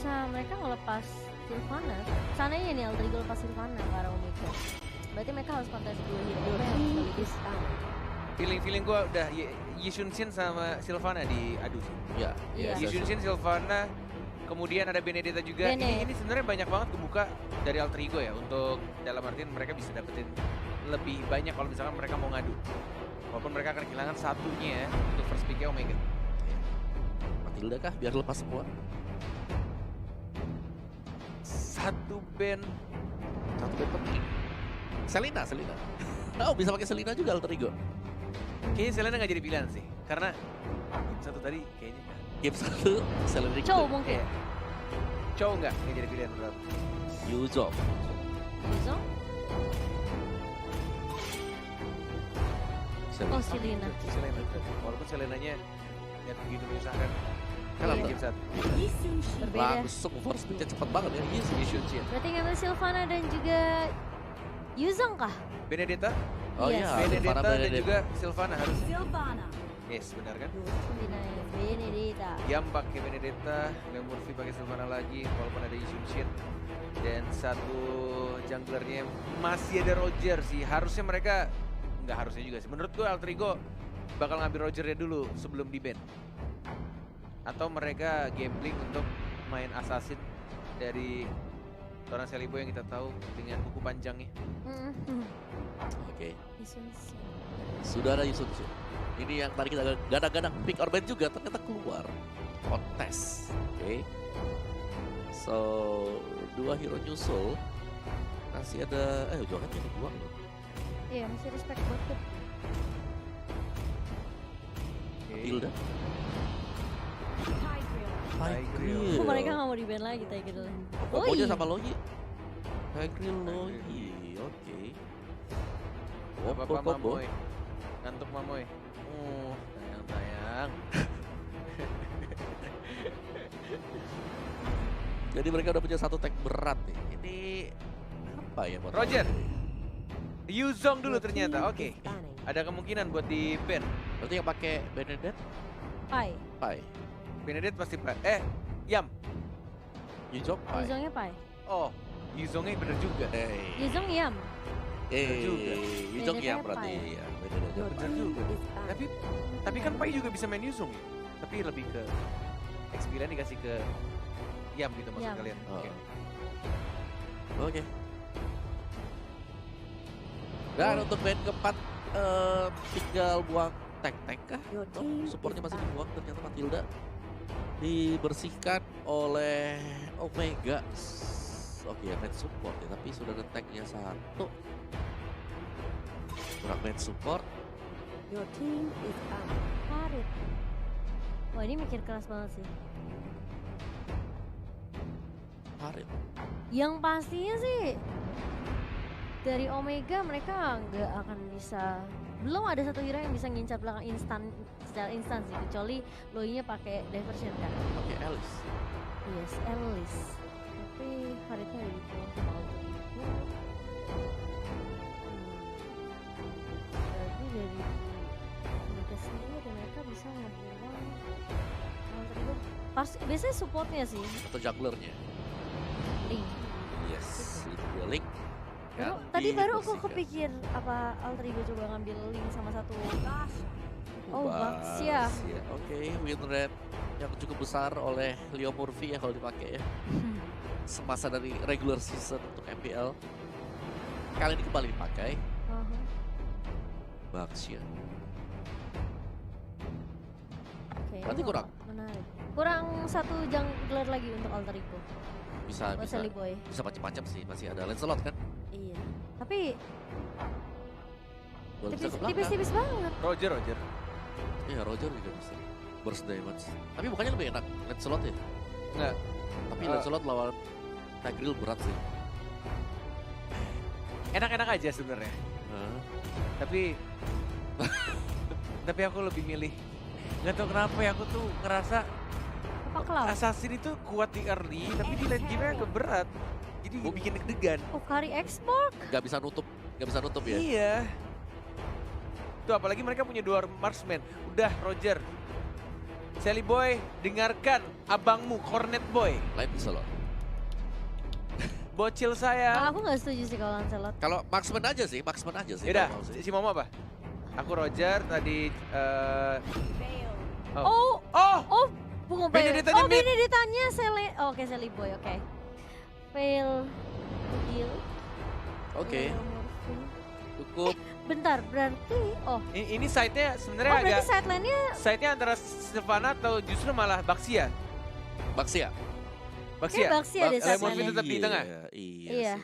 bisa mereka ngelepas Sylvana, seandainya nih Aldrigo lepas Sylvana ke arah Omega, berarti mereka harus kontes 2 hero sekaligus. Feeling gue udah Yishun Shin sama Sylvana diadu sih. Ya, Iya. Yishun Shin, Sylvana, kemudian ada Benedetta juga. Bene. Ini sebenarnya banyak banget kebuka dari Alter Ego ya, untuk dalam artian mereka bisa dapetin lebih banyak kalau misalkan mereka mau ngadu. Walaupun mereka akan kehilangan satunya ya untuk first pick-nya Omega. Matilda kah biar lepas semua? Satu band. Satu band penting. Selena. Oh, bisa pakai Selena juga Alter Ego. Kayaknya Selena nggak jadi pilihan sih, karena game satu tadi kayaknya nggak. Game 1 Selena Chow mungkin. Chow nggak jadi pilihan menurut aku. Yuzong. Yuzong? Oh, Selena. Selena. Walaupun Selenanya ya begitu menyusahkan. Kalah di Iya. game satu. Berbeda. Langsung first pick cepet banget ya. Yishun Shin. Berarti ngambil Sylvana dan juga Yuzong kah? Benedetta, Oh Yes. iya, Benedetta para dan juga Sylvana harus. Sylvana. Yes, benar kan? Benedetta. Yam pakai Benedetta, Leo Murphy pakai Sylvana lagi, walaupun ada Yishun Shin. Dan satu junglernya masih ada Roger sih. Harusnya mereka, nggak harusnya juga sih. Menurut gue Alter Ego bakal ngambil Rogernya dulu sebelum di ban. Atau mereka gambling untuk main assassin dari seorang Celibo yang kita tahu dengan buku panjangnya. Oke. Yuzong Shin. Sudah ada Yusuf. Ini yang tadi kita gadang-gadang pick or ban juga ternyata keluar. Kontes. Oke. So, 2 hero nyusul. Masih ada jangan jadi 2. Iya, masih respect buat Kid. Matilda. Tigreal. Oh, mereka nggak mau di ban lagi kayak gitu. Pokoknya Loi. sama Loyi. Tigreal Loyi. Oke. Bapak Mamoy, ngantuk Mamoy. Tayang. Jadi mereka udah punya satu tag berat nih. Ini apa ya buat Roger. Loyi? Yuzong dulu ternyata, oke. Ada kemungkinan buat di ban. Berarti yang pakai Benedetta, Pai. Pai. Benedict pasti Yam. Yuzong, Pai. Yuzongnya Pai. Oh, Yuzongnya bener juga. Yuzong Yam. juga. Yuzong ya Benedetta berarti Pai. ya. Benedetta Bener Pai. juga. Tapi kan Pai juga bisa main Yuzong ya. Tapi lebih ke experience dikasih ke Yam gitu maksud Yam. kalian. Oh. Oke. Oke. Dan untuk band keempat tinggal buang tank kah? Supportnya masih dibuang ternyata Matilda dibersihkan oleh Omega. Oke, main support ya, tapi sudah ada tanknya satu. Kurang main support. Farid. Wah, ini mikir keras banget sih. Harit. Yang pastinya sih dari Omega mereka nggak akan bisa, belum ada satu hero yang bisa ngincar belakang secara instan sih, kecuali Loinya pakai diversion kan. Oke, Alice. Yes, Alice. Tapi Haritnya udah dibuang sama Alter Ego. Berarti dari mereka sendiri dan mereka bisa ngebuang Alter Ego. Pas biasanya supportnya sih, Atau junglernya. Link. Yes, Link. Tadi baru aku kepikir apa Alter Ego coba ngambil Link sama satu. Oh, Baxia. Oke, win rate yang cukup besar oleh Leo Murphy ya kalau dipakai ya. Semasa dari regular season untuk MPL. Kali ini kembali dipakai. Baxia. Oke, Berarti ini kurang? menarik. Kurang satu jungler lagi untuk Alter Ego. Bisa Buat bisa Sally Boy. bisa macam-macam sih. Masih ada Lancelot kan? Iya. Tapi Belum bisa ke belakang. tipis-tipis banget. Roger. Iya, Roger juga bisa. Burst damage. Tapi bukannya lebih enak Lancelot ya? Enggak. Tapi Lancelot lawan Tigreal berat sih. Enak-enak aja sebenarnya. Hah? Tapi aku lebih milih. Nggak tahu kenapa ya, aku tuh ngerasa Apa Cloud? Assassin itu kuat di early, tapi di late game-nya agak berat. Jadi bikin deg-degan. Oh, Kari Export. Gak bisa nutup ya? Iya. Tuh apalagi mereka punya 2 marksman. Udah Roger. Sally Boy, dengarkan abangmu, Cornet Boy. Lain bisa loh. Bocil saya. Aku nggak setuju sih kalau Lancelot. Kalau marksman aja sih, Yaudah, kalau mau sih. si Momo apa? Aku Roger, tadi... Oh, Oh! bukan Benedetta-nya Oh, mid. Benedetta-nya Sally. Oh, oke, Sally Boy, oke. Fail. Deal. Oke, cukup. Bentar, berarti Ini side-nya sebenarnya agak... berarti sideline-nya Side-nya antara Sylvana atau justru malah Baxia? Baxia. Baxia? Baxia deh Lemon sideline-nya. Fit tetap di tengah? Iya Iya. sih.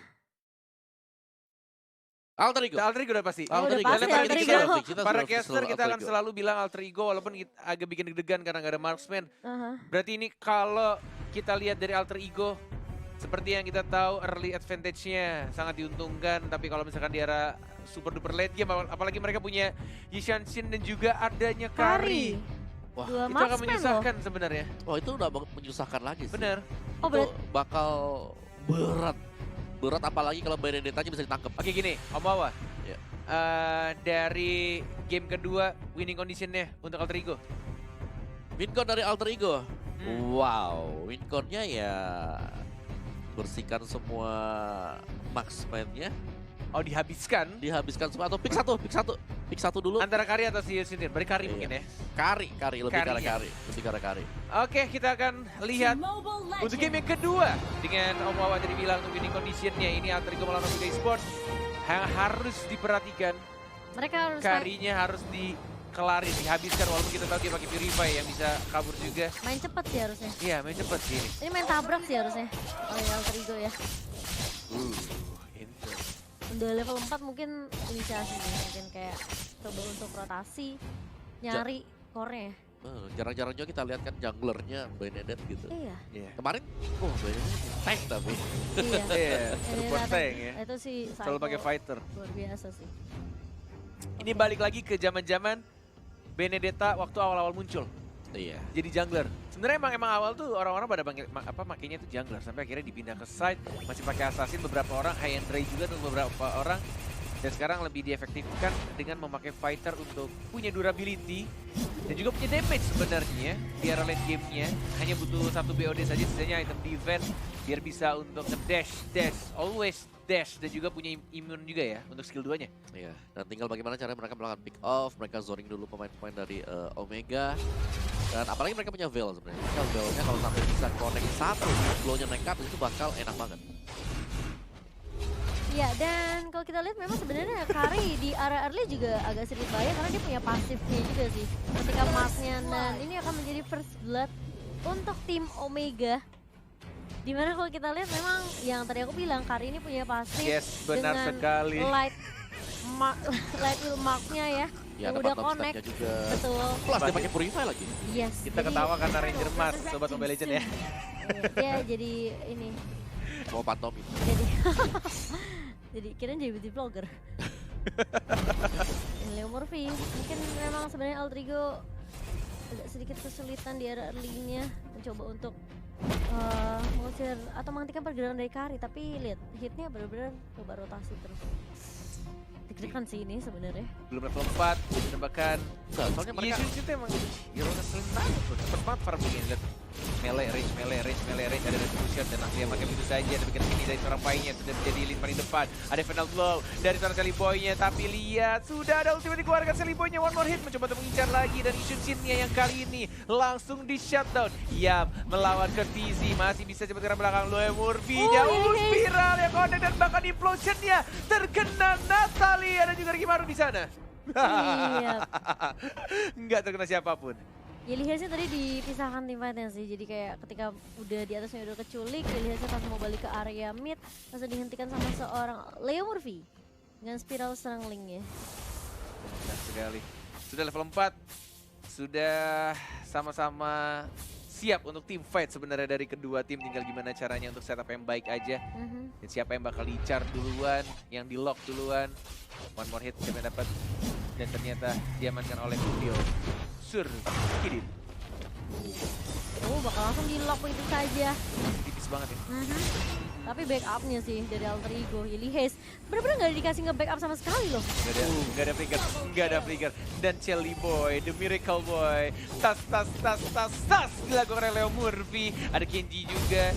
Alter Ego. Alter Ego udah pasti. Oh, udah Alter Ego. pasti, Kita Alter selalu Ego. fix, kita Para selalu fix caster kita Alter akan Ego. selalu bilang Alter Ego walaupun agak bikin deg-degan karena nggak ada marksman. Aha. Berarti ini kalau kita lihat dari Alter Ego, seperti yang kita tahu early advantage-nya sangat diuntungkan. Tapi kalau misalkan di era super duper late game, apalagi mereka punya Yishan Shin dan juga adanya Kari. Wah, Dua Itu akan marksman loh. menyusahkan sebenarnya. Oh itu udah menyusahkan lagi sih. Bener. Oh, Itu berarti bakal berat. Berat apalagi kalau Benedetta-nya bisa ditangkap. Oke gini, Om Wawa. Iya. Dari game kedua, winning condition-nya untuk Alter Ego. Wincon dari Alter Ego. Hmm. Wow, Winconnya ya bersihkan semua marksman-nya, Oh dihabiskan. dihabiskan semua atau pick satu dulu. Antara Kari atau si Yusin. Berarti Kari Iya. mungkin ya. Kari lebih ke arah Karinya. Kari, lebih ke arah Kari. Oke, kita akan lihat untuk game yang kedua dengan Om Wawa tadi bilang untuk winning condition-nya ini Alter Ego melawan Omega Esports yang harus diperhatikan. mereka harus Karinya harus dikelarin, dihabiskan walaupun kita tahu dia pakai Purify yang bisa kabur juga. main cepat sih harusnya. Iya, main cepet sih ini. Ini main tabrak sih harusnya. Oleh Alter Ego ya. Ini. Udah level 4 mungkin inisiasi nih. Mungkin kayak coba untuk rotasi, nyari core-nya. Jarang-jarang juga kita lihat kan junglernya Benedetta gitu. Iya. Iya. Kemarin, Benedetta tank tapi. Iya. Iya, Ini support rata- tank ya. Itu sih Selalu pakai cycle fighter. luar biasa sih. Ini balik lagi ke zaman-zaman Benedetta waktu awal-awal muncul. Iya. Jadi jungler. Sebenarnya emang awal tuh orang-orang pada makainya itu jungler sampai akhirnya dipindah ke side, masih pakai assassin beberapa orang, High and Dry juga untuk beberapa orang. Dan sekarang lebih diefektifkan dengan memakai fighter untuk punya durability dan juga punya damage sebenarnya di era late game-nya. Hanya butuh satu BOD saja, sisanya item defense biar bisa untuk nge-dash, always dash, dan juga punya immune juga ya untuk skill 2-nya. Iya, dan tinggal bagaimana caranya mereka melakukan pick off, mereka zoning dulu pemain-pemain dari Omega. Dan apalagi mereka punya Veil sebenarnya. Mereka Veil-nya kalau sampai bisa connect satu, flow-nya nekat itu bakal enak banget. Iya, dan kalau kita lihat memang sebenarnya Kari di area early juga agak sedikit bahaya karena dia punya pasifnya juga sih. Ketika marknya, dan ini akan menjadi first blood untuk tim Omega. Dimana kalau kita lihat memang yang tadi aku bilang Kari ini punya pasif Yes, benar dengan sekali. light will marknya ya. Ya, yang ada udah bottom connect. step-nya juga. Betul. Plus dia pakai Purify lagi. Yes. Kita jadi- ketawa karena Ranger Mars, Sobat Mobile Legend ya. Iya, jadi ini. Mau pantomi. Jadi jadi kirain jadi beauty vlogger. Leo Murphy mungkin memang sebenarnya Alter Ego agak sedikit kesulitan di area early-nya mencoba untuk mengusir atau menghentikan pergerakan dari Kari, tapi lihat hitnya benar-benar coba rotasi terus. Deg-degan sih ini sebenarnya. Belum level 4, menembakkan. Enggak, soalnya mereka Iya, itu emang hero ngeselin banget tuh. Cepet banget farming lihat. Melee range, ada retribution dan langsung pakai begitu saja. Tapi kita ini dari seorang Pai-nya sudah menjadi lead paling depan. Ada final blow dari seorang Sally Boy-nya, tapi lihat sudah ada ultimate dikeluarkan Sally Boy-nya. One more hit mencoba untuk mengincar lagi dan Yishun Shin-nya yang kali ini langsung di shutdown. Yam melawan ke TZ masih bisa cepat ke belakang Loe Murphy-nya. Spiral yang connect dan bahkan implosion-nya terkena Natalie. Ada juga Rikimaru di sana. Iya. Nggak terkena siapapun. Yelihasnya tadi dipisahkan tim fightnya sih, jadi kayak ketika udah di atasnya udah keculik, Yelihasnya pas mau balik ke area mid langsung dihentikan sama seorang Leo Murphy dengan spiral strangling-nya. Benar sekali. Sudah level 4, sudah sama-sama siap untuk team fight sebenarnya dari kedua tim. Tinggal gimana caranya untuk setup yang baik aja. Dan siapa yang bakal di-char duluan, yang di-lock duluan. One more hit siapa yang dapat. Dan ternyata diamankan oleh Studio Sur Kidin. Oh, bakal langsung di lock begitu saja. Tipis banget ya. Tapi backupnya sih dari Alter Ego, Yeli Hayes bener-bener nggak dikasih nge-backup sama sekali loh. Nggak ada flicker, nggak ada flicker. Dan Chelly Boy, The Miracle Boy, tas dilakukan oleh Leo Murphy. Ada Kenji juga,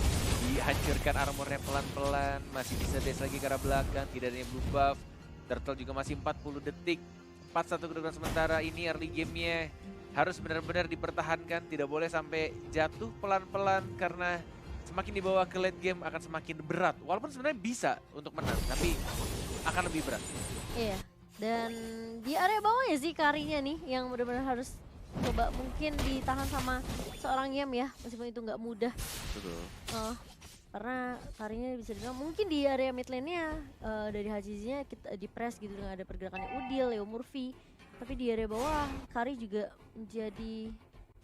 dihancurkan armornya pelan-pelan, masih bisa dash lagi ke arah belakang, tidak ada yang blue buff. Turtle juga masih 40 detik, 4-1 kedudukan sementara. Ini early gamenya harus benar-benar dipertahankan, tidak boleh sampai jatuh pelan-pelan karena semakin dibawa ke late game akan semakin berat. Walaupun sebenarnya bisa untuk menang, tapi akan lebih berat. Iya, dan di area bawahnya sih Karinya nih yang benar-benar harus coba mungkin ditahan sama seorang Yam ya, meskipun itu nggak mudah. Betul. Karena Karinya bisa dibilang mungkin di area mid lane-nya dari Hajizinya kita di press gitu dengan ada pergerakannya Udil, Leo Murphy. Tapi di area bawah Kari juga menjadi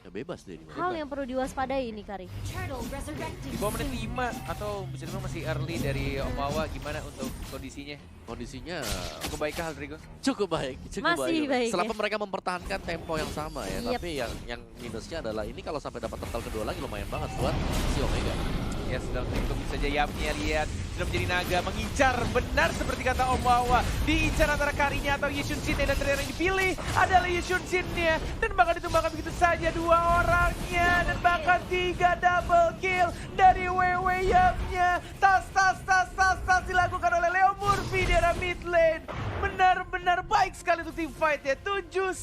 Ya bebas deh di mana. hal yang perlu diwaspadai ini Kari. Di bawah menit 5 atau bisa dibilang masih early dari Omawa, gimana untuk kondisinya? Kondisinya Cukup baikkah Aldrigo? cukup baik, cukup Masih baik Selama ya. mereka mempertahankan tempo yang sama ya, Yep. tapi yang minusnya adalah ini kalau sampai dapat total kedua lagi lumayan banget buat si Omega. Ya sedang tunggu saja Yamnya, lihat sudah menjadi naga mengincar, benar seperti kata Om Wawa, diincar antara Karinya atau Yishun Shin, dan terakhir yang dipilih adalah Yishun Shin-nya, dan bahkan ditumbangkan begitu saja 2 orangnya, dan bahkan 3 double kill dari WW Yamnya. Tas dilakukan oleh Leo Murphy di arah mid lane. Benar-benar baik sekali untuk tim fight ya. 7-1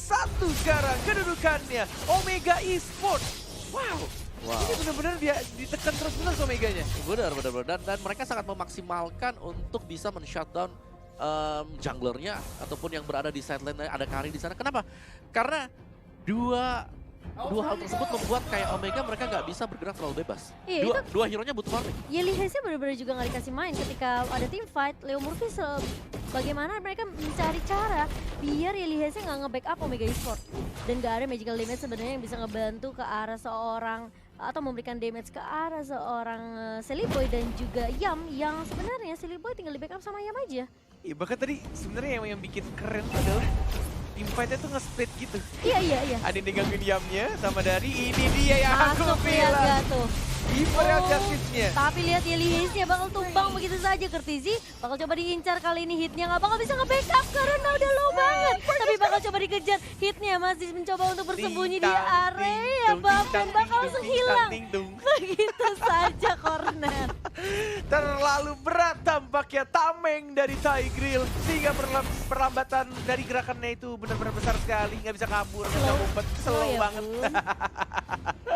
sekarang kedudukannya Omega Esports. Wow. Ini benar-benar dia ditekan terus-menerus Omeganya. Benar. Dan mereka sangat memaksimalkan untuk bisa men-shutdown junglernya ataupun yang berada di side lane ada Kari di sana. Kenapa? Karena dua hal tersebut membuat kayak Omega mereka nggak bisa bergerak terlalu bebas. Iya, Dua hero-nya butuh warning. Yeli Hayes-nya benar-benar juga nggak dikasih main ketika ada team fight. Leo Murphy bagaimana mereka mencari cara biar Yeli Hayes-nya nggak nge-backup Omega Esports. Dan nggak ada magical damage sebenarnya yang bisa ngebantu ke arah seorang atau memberikan damage ke arah seorang Silly Boy dan juga Yam, yang sebenarnya Silly Boy tinggal di backup sama Yam aja. Iya, bahkan tadi sebenarnya yang bikin keren adalah tim fight-nya tuh nge-split gitu. Iya. Ada yang digangguin Yamnya sama dari ini dia yang aku Masuk lihat bilang. gak tuh? Imperial Oh, Justice-nya. Tapi lihat Yeli Hayes-nya bakal tumbang begitu saja. Kertizi bakal coba diincar kali ini, hitnya nggak bakal bisa nge-backup karena udah low banget. Tapi bakal coba dikejar, hitnya masih mencoba untuk bersembunyi di area dan bakal langsung hilang. Begitu saja corner. Terlalu berat tampaknya tameng dari Tigreal, sehingga perlambatan dari gerakannya itu benar-benar besar sekali, nggak bisa kabur, nggak bisa ngumpet, slow ya banget. pun.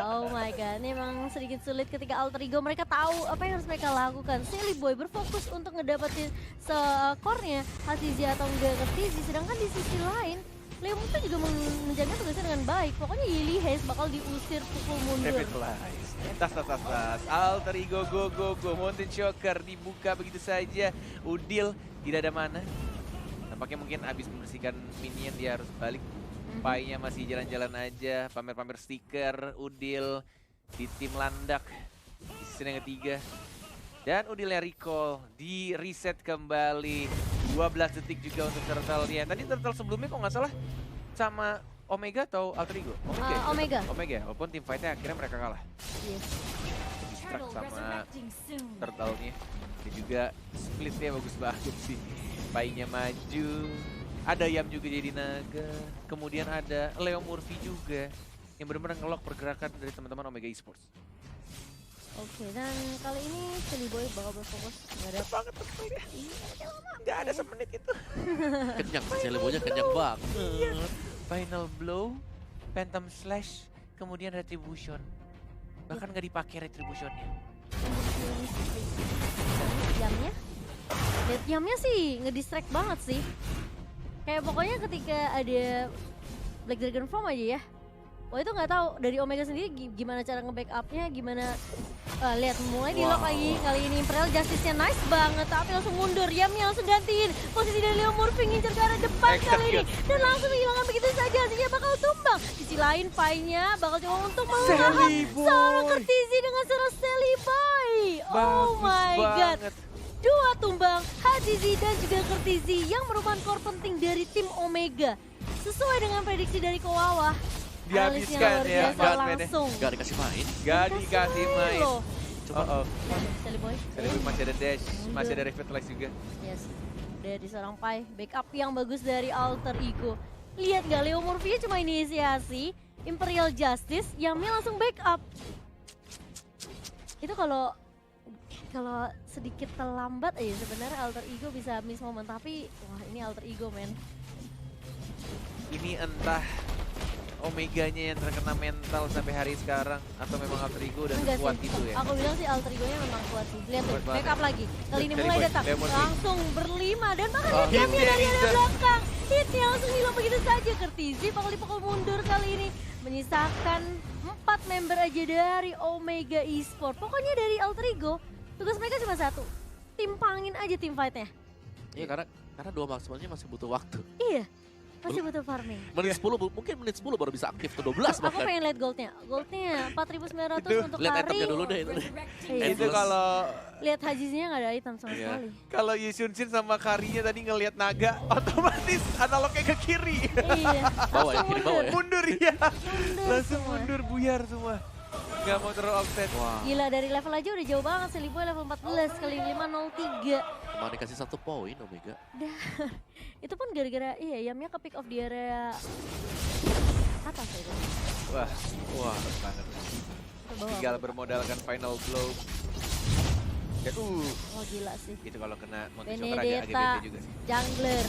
Oh my god, ini emang sedikit sulit ketika Alter Ego mereka tahu apa yang harus mereka lakukan. Silly Boy berfokus untuk ngedapetin skornya Hazizi atau enggak Kertizi, sedangkan di sisi lain Leo Murphy juga menjaga tugasnya dengan baik. Pokoknya Yeli Hayes bakal diusir pukul mundur. Revitalize. Tas. Alter Ego go. Mountain Shocker dibuka begitu saja. Udil tidak ada mana. Tampaknya mungkin habis membersihkan minion dia harus balik. Pai-nya masih jalan-jalan aja, pamer-pamer stiker, Udil di tim landak di season yang ketiga. Dan Udilnya recall, di reset kembali, 12 detik juga untuk Turtle-nya. Tadi Turtle sebelumnya kok nggak salah sama Omega atau Alter Ego? Omega, walaupun tim fight-nya akhirnya mereka kalah. Yes. Distract sama Turtle-nya. Dan juga split-nya bagus banget sih. Pai-nya maju. Ada Yam juga jadi naga, kemudian ada Leo Murphy juga yang benar-benar ngelok pergerakan dari teman-teman Omega Esports. Oke, dan kali ini Silly Boy bakal berfokus. Nggak ada Banget tuh ya. Nggak ada semenit itu. Kenyang sih Celebonya, kenyang banget. Final blow, Phantom Slash, kemudian Retribution. Bahkan nggak dipakai Retributionnya. Yamnya, lihat Yamnya sih ngedistract banget sih. Kayak pokoknya ketika ada Black Dragon Form aja ya. Wah itu nggak tahu dari Omega sendiri gimana cara nge-backupnya, gimana lihat mulai di lock lagi kali ini. Imperial Justice-nya nice banget tapi langsung mundur. Yamnya langsung gantiin posisi dari Leo Murphy ngincer ke arah depan kali ini dan langsung hilangkan begitu saja, artinya bakal tumbang. Sisi lain Pai-nya bakal coba untuk melahap seorang Kertizi dengan seorang Silly Boy. Oh my god. 2 tumbang, Hazizi dan juga Kertizi yang merupakan core penting dari tim Omega. Sesuai dengan prediksi dari Kowawa, Dihabiskan ya, langsung Gak dikasih main. Gak dikasih main. loh. Cuma Sally Boy. Masih ada dash, Mundur. masih ada revitalize juga. Yes. Dari seorang Pai, backup yang bagus dari Alter Ego. Lihat gak, Leo Murphy cuma inisiasi, Imperial Justice, Yami langsung backup. Itu kalau sedikit terlambat aja sebenarnya Alter Ego bisa miss momen, tapi wah ini Alter Ego men. Ini entah Omeganya yang terkena mental sampai hari sekarang atau memang Alter Ego udah Enggak kuat sih, itu ya. aku bilang sih Alter Ego-nya memang kuat sih. Lihat tuh, Kuat banget. backup lagi. Kali ini Dari mulai Boy, datang, Leo Murphy. langsung berlima dan bahkan Oh, lihat Yami dari hit-nya area bisa. belakang. Hitnya langsung hilang begitu saja. Kertizi bakal mundur kali ini. Menyisakan 4 member aja dari Omega Esports. Pokoknya dari Alter Ego, tugas mereka cuma satu. Timpangin aja tim fight-nya. iya karena 2 maksimalnya masih butuh waktu. Iya, masih butuh farming. Menit 10 mungkin menit 10 baru bisa aktif ke 12 Aku bahkan. pengen lihat goldnya. Goldnya 4.900 Itu, untuk Lihat Kari. itemnya dulu deh itu. Iya. Itu kalau Lihat Hajiznya nggak ada item sama Iya. sekali. kalau Yusunshin sama Karinya tadi ngelihat naga, otomatis analognya ke kiri. Iya. Bawah ya, langsung kiri bawah ya. Mundur ya. Mundur Langsung semua. mundur buyar semua. Nggak mau terlalu offset. Wah, Gila dari level aja udah jauh banget. Sally Boy level 14 kali 503. cuma dikasih 1 poin Omega. Itu pun gara-gara Yamnya ke pick off di area atas ya. Wah, banget. Ke bawah. Tinggal bermodalkan final blow. Dan Oh gila sih. itu kalau kena Monty Shocker agak Benedetta, bete juga sih. jungler.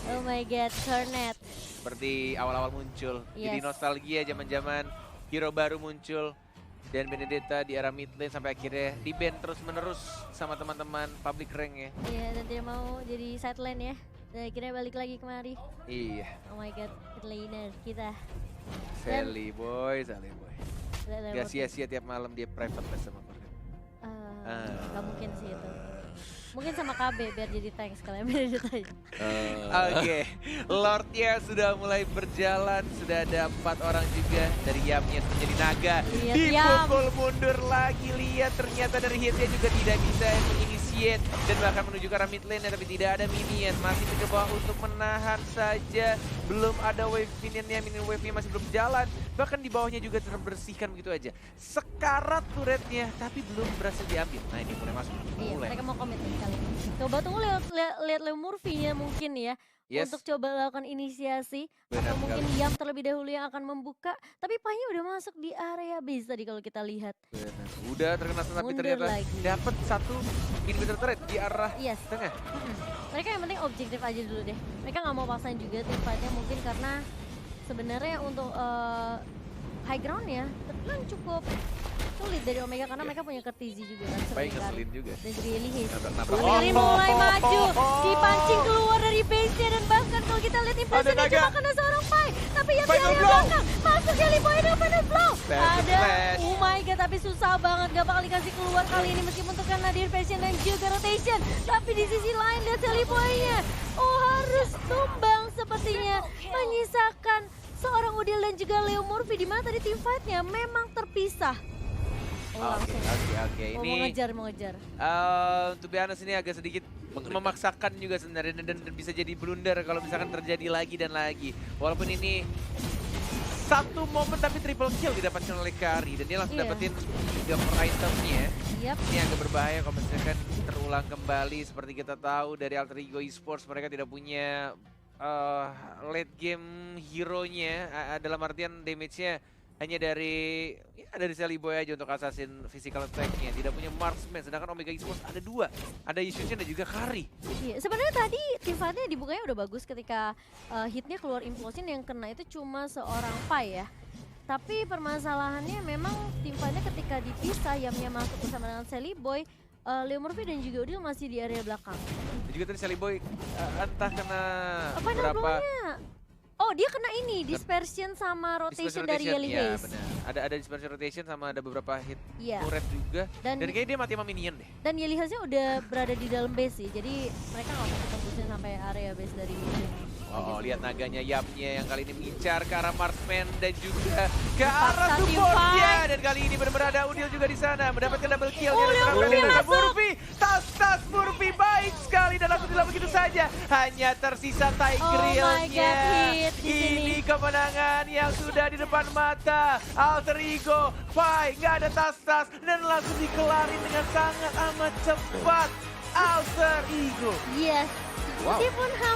Oh my god, Cornet. Seperti awal-awal muncul. Jadi Yes. nostalgia zaman-zaman hero baru muncul. Dan Benedetta di arah mid lane sampai akhirnya di-ban terus-menerus sama teman-teman public rank ya. Iya, dan tidak mau jadi side lane ya. Dan akhirnya balik lagi kemari. Iya, Oh my god, mid laner kita. Sally boy. Level Gak sia-sia tiap malam dia private les sama Kornet. Gak mungkin sih itu. Mungkin sama KB biar jadi tank sekalian Benedetta aja. Oke, Lordnya sudah mulai berjalan. Sudah ada 4 orang juga dari Yamnya menjadi naga. Lihat Dipukul mundur lagi. Lihat ternyata dari hitnya juga tidak bisa menginisiate dan bahkan menuju ke arah mid lane tapi tidak ada minion. Masih ke bawah untuk menahan saja. Belum ada wave minionnya, minion wave-nya masih belum jalan. Bahkan di bawahnya juga terbersihkan begitu aja. Sekarat turretnya tapi belum berhasil diambil. Nah ini mulai masuk. Iya, Mulai. mereka mau komit nih kali ini. Coba tunggu lihat Leo Murphy-nya mungkin ya. Yes. Untuk coba lakukan inisiasi. Benar Atau mungkin sekali. Yam terlebih dahulu yang akan membuka. Tapi Pai-nya udah masuk di area base tadi kalau kita lihat. Benar. Udah terkena tapi Mundur ternyata lagi. dapat 1 inhibitor turret di arah Yes. tengah. Mereka yang penting objektif aja dulu deh. Mereka nggak mau paksain juga tim fight-nya mungkin karena sebenarnya untuk high ground ya terbilang cukup sulit dari Omega karena mereka punya Kertizi juga kan Baik seringkali. ngeselin juga. Dan juga Elihis. Nabrak-nabrak. Tapi mulai maju, dipancing keluar dari base-nya dan bahkan kalau kita lihat impressionnya naga. cuma kena seorang Pai. Tapi yang di Final area blow. belakang, masuk Jelly Boy dan final blow. Flash, Ada, flash. oh my god tapi susah banget gak bakal dikasih keluar kali ini meskipun terkena di impression dan juga rotation. Tapi di sisi lain lihat Jelly Boy-nya. Oh harus tumbang sepertinya menyisakan seorang Udil dan juga Leo Murphy di mana tadi tim fight-nya memang terpisah. Oh, langsung. Oke. Oh, Ini mau ngejar. to be honest ini agak sedikit memaksakan juga sebenarnya dan bisa jadi blunder kalau misalkan terjadi lagi dan lagi. Walaupun ini satu momen tapi triple kill didapatkan oleh Kari dan dia langsung Iya. dapetin 3 per itemnya. Yap. Ini agak berbahaya kalau misalkan terulang kembali seperti kita tahu dari Alter Ego Esports mereka tidak punya late game hero-nya dalam artian damage-nya hanya dari Sally Boy aja untuk assassin physical attack-nya. Tidak punya marksman sedangkan Omega Esports ada 2. Ada Yusunshin dan juga Kari. Iya, sebenarnya tadi tim fight-nya dibukanya udah bagus ketika hitnya keluar implosion yang kena itu cuma seorang Pai ya. Tapi permasalahannya memang tim fight-nya ketika dipisah Yamnya masuk bersama dengan Sally Boy, Leo Murphy dan juga Udil masih di area belakang. Dan juga tadi Sally Boy entah kena Apa berapa Oh dia kena ini, dispersion sama rotation dari Yellow Ya Haze. benar. Ada dispersion rotation sama ada beberapa hit Iya. turret juga. Dan Dan kayaknya dia mati sama minion deh. dan Yellow Haze-nya udah berada di dalam base sih. Jadi mereka nggak mau tembusin sampai area base dari Oh, lihat naganya Yamnya yang kali ini mengincar ke arah marksman dan juga ke Dipaksa arah tim supportnya. fight. Dan kali ini benar-benar ada Udil juga di sana mendapatkan double kill. Oh, Dia Leo diserang Murphy oleh masuk. Murphy. Tas tas Murphy baik sekali dan langsung dilakukan begitu saja. Hanya tersisa Oh my God, Tigreal-nya. hit di sini. Ini kemenangan yang sudah di depan mata. Alter Ego, Pai, nggak ada tas-tas dan langsung dikelarin dengan sangat amat cepat. Alter Ego. Yes. Wow. Meskipun hampir